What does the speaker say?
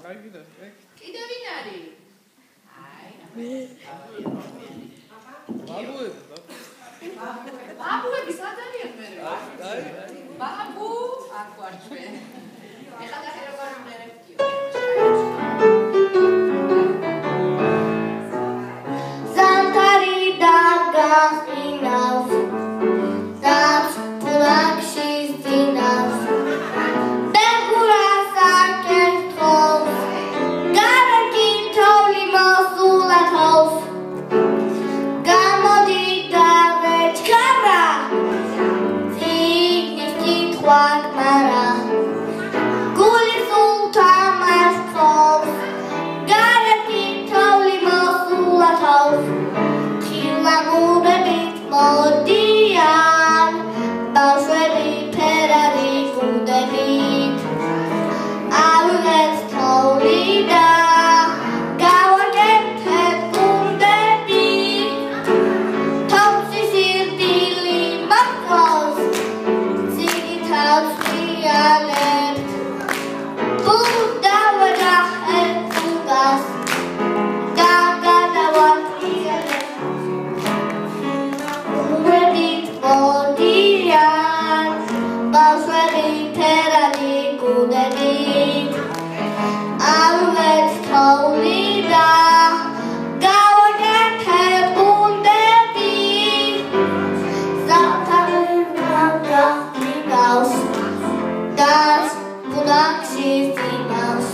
კიდე ვინ არის? ბაბუები სად არიან მე? ბაბუ აქ ვარ ჩვენ. ეხლა დახერება რომ ნერევტიო. ზამთარი დაგახინავს დაბს ფლაგში ზინავს ბეგურას აკეთოს გარეკი თოვლი მოსულათავს გამოდი დავეჩქარა წიგნის კითხვა გმარა გული სულ თამაშს თხოვს გარეკი თოვლი მოსულათავს ხილამურებით მოდიან ბავშვები ფერადი გუდებით ავიღეთ თოვლი და გავაკეთეთ გუნდები თოვლის სირდილი მოყავს ციგითაც ვიალებთ ბუდა ვაჯახეთ გუნდას და გადავატრიალებთ გუნდებით მოდიან ბავშვები ფერადი გუნდებით ავიღეთ თოვლი და გავაკეთეთ გუნდები ზამთარი დაგახინავს დას ფლაგში ზინავს